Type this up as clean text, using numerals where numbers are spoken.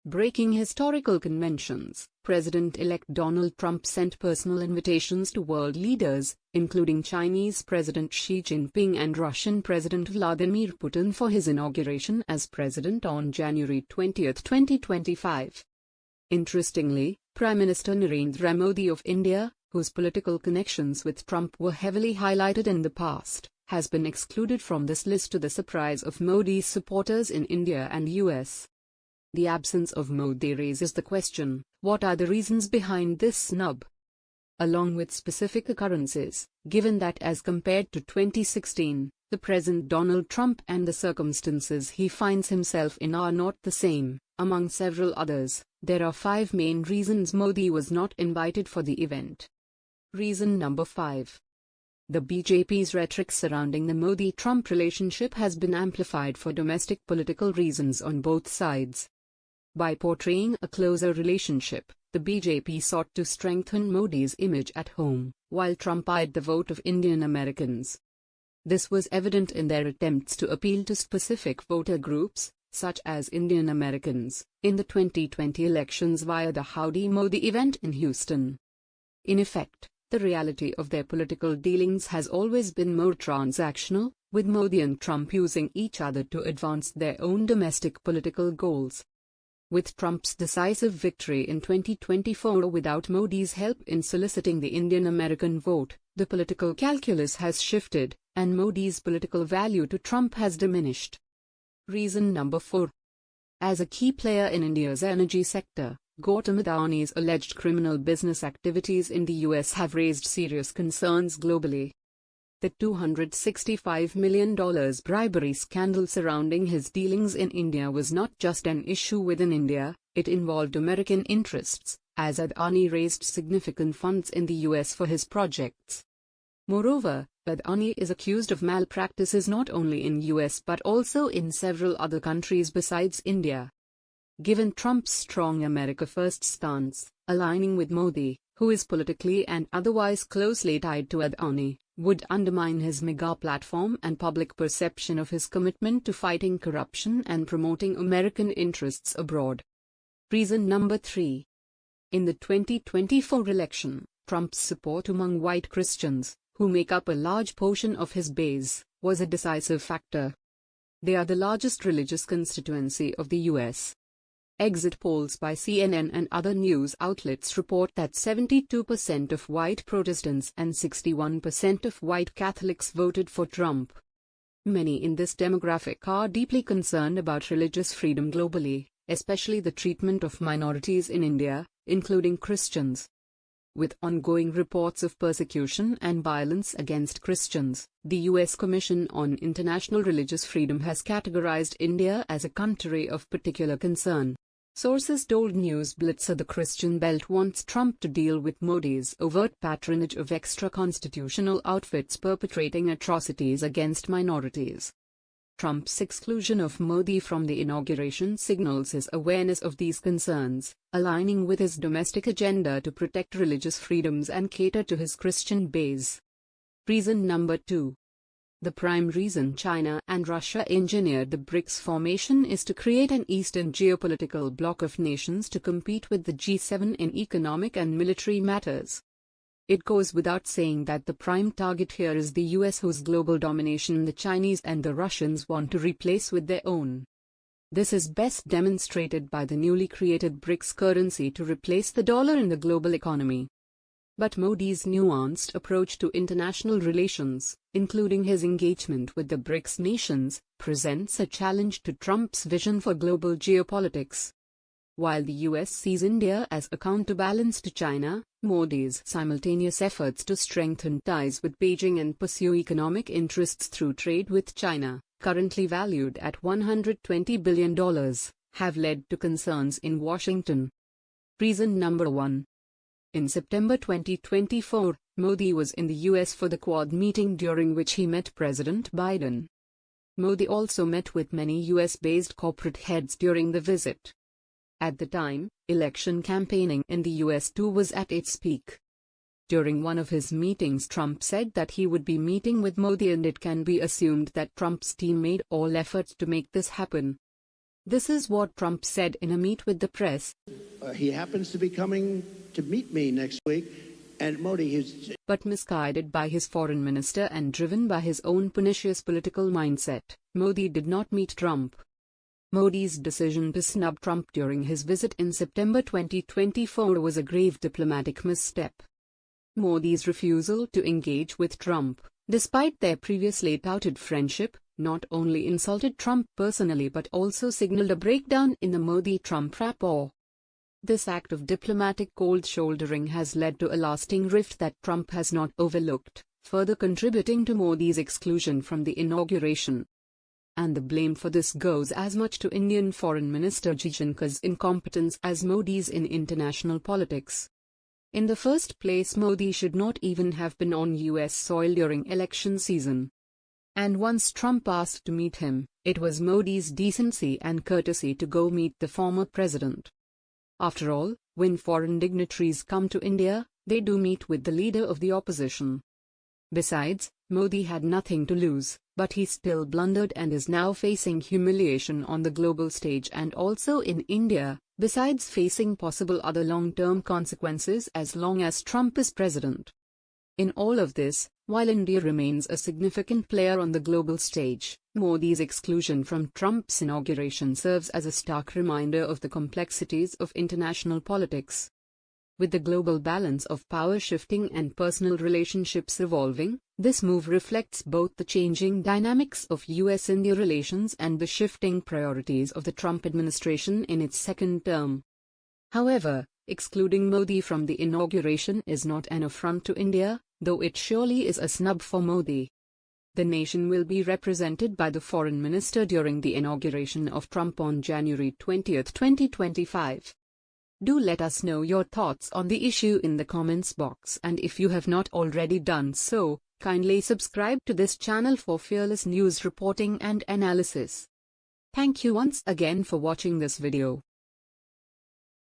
Breaking historical conventions, President-elect Donald Trump sent personal invitations to world leaders, including Chinese President Xi Jinping and Russian President Vladimir Putin, for his inauguration as president on January 20, 2025. Interestingly, Prime Minister Narendra Modi of India, whose political connections with Trump were heavily highlighted in the past, has been excluded from this list, to the surprise of Modi's supporters in India and US. The absence of Modi raises the question, what are the reasons behind this snub? Along with specific occurrences, given that as compared to 2016, the present Donald Trump and the circumstances he finds himself in are not the same, among several others, there are 5 main reasons Modi was not invited for the event. Reason number 5. The BJP's rhetoric surrounding the Modi-Trump relationship has been amplified for domestic political reasons on both sides. By portraying a closer relationship, the BJP sought to strengthen Modi's image at home, while Trump eyed the vote of Indian Americans. This was evident in their attempts to appeal to specific voter groups, such as Indian Americans, in the 2020 elections via the Howdy Modi event in Houston. In effect, the reality of their political dealings has always been more transactional, with Modi and Trump using each other to advance their own domestic political goals. With Trump's decisive victory in 2024 without Modi's help in soliciting the Indian American vote, the political calculus has shifted, and Modi's political value to Trump has diminished. Reason number 4. As a key player in India's energy sector, Gautam Adani's alleged criminal business activities in the US have raised serious concerns globally. The $265 million bribery scandal surrounding his dealings in India was not just an issue within India, it involved American interests, as Adani raised significant funds in the US for his projects. Moreover, Adani is accused of malpractices not only in US but also in several other countries besides India. Given Trump's strong America First stance, aligning with Modi, who is politically and otherwise closely tied to Adani, would undermine his mega platform and public perception of his commitment to fighting corruption and promoting American interests abroad. Reason number 3. In the 2024 election, Trump's support among white Christians, who make up a large portion of his base, was a decisive factor. They are the largest religious constituency of the US. Exit polls by CNN and other news outlets report that 72% of white Protestants and 61% of white Catholics voted for Trump. Many in this demographic are deeply concerned about religious freedom globally, especially the treatment of minorities in India, including Christians. With ongoing reports of persecution and violence against Christians, the U.S. Commission on International Religious Freedom has categorized India as a country of particular concern. Sources told News Blitzer the Christian Belt wants Trump to deal with Modi's overt patronage of extra-constitutional outfits perpetrating atrocities against minorities. Trump's exclusion of Modi from the inauguration signals his awareness of these concerns, aligning with his domestic agenda to protect religious freedoms and cater to his Christian base. Reason number 2. The prime reason China and Russia engineered the BRICS formation is to create an Eastern geopolitical bloc of nations to compete with the G7 in economic and military matters. It goes without saying that the prime target here is the US, whose global domination the Chinese and the Russians want to replace with their own. This is best demonstrated by the newly created BRICS currency to replace the dollar in the global economy. But Modi's nuanced approach to international relations, including his engagement with the BRICS nations, presents a challenge to Trump's vision for global geopolitics. While the US sees India as a counterbalance to China, Modi's simultaneous efforts to strengthen ties with Beijing and pursue economic interests through trade with China, currently valued at $120 billion, have led to concerns in Washington. Reason number 1. In September 2024, Modi was in the US for the Quad meeting, during which he met President Biden. Modi also met with many US-based corporate heads during the visit. At the time, election campaigning in the US too was at its peak. During one of his meetings, Trump said that he would be meeting with Modi, and it can be assumed that Trump's team made all efforts to make this happen. This is what Trump said in a meet with the press. He happens to be coming to meet me next week, and Modi is... But misguided by his foreign minister and driven by his own pernicious political mindset, Modi did not meet Trump. Modi's decision to snub Trump during his visit in September 2024 was a grave diplomatic misstep. Modi's refusal to engage with Trump, despite their previously touted friendship, not only insulted Trump personally but also signaled a breakdown in the Modi-Trump rapport. This act of diplomatic cold-shouldering has led to a lasting rift that Trump has not overlooked, further contributing to Modi's exclusion from the inauguration. And the blame for this goes as much to Indian Foreign Minister Jaishankar's incompetence as Modi's in international politics. In the first place, Modi should not even have been on US soil during election season. And once Trump asked to meet him, it was Modi's decency and courtesy to go meet the former president. After all, when foreign dignitaries come to India, they do meet with the leader of the opposition. Besides, Modi had nothing to lose, but he still blundered and is now facing humiliation on the global stage and also in India, besides facing possible other long-term consequences as long as Trump is president. In all of this, while India remains a significant player on the global stage, Modi's exclusion from Trump's inauguration serves as a stark reminder of the complexities of international politics. With the global balance of power shifting and personal relationships evolving, this move reflects both the changing dynamics of US-India relations and the shifting priorities of the Trump administration in its second term. However, excluding Modi from the inauguration is not an affront to India, though it surely is a snub for Modi. The nation will be represented by the foreign minister during the inauguration of Trump on January 20, 2025. Do let us know your thoughts on the issue in the comments box, and if you have not already done so, kindly subscribe to this channel for fearless news reporting and analysis. Thank you once again for watching this video.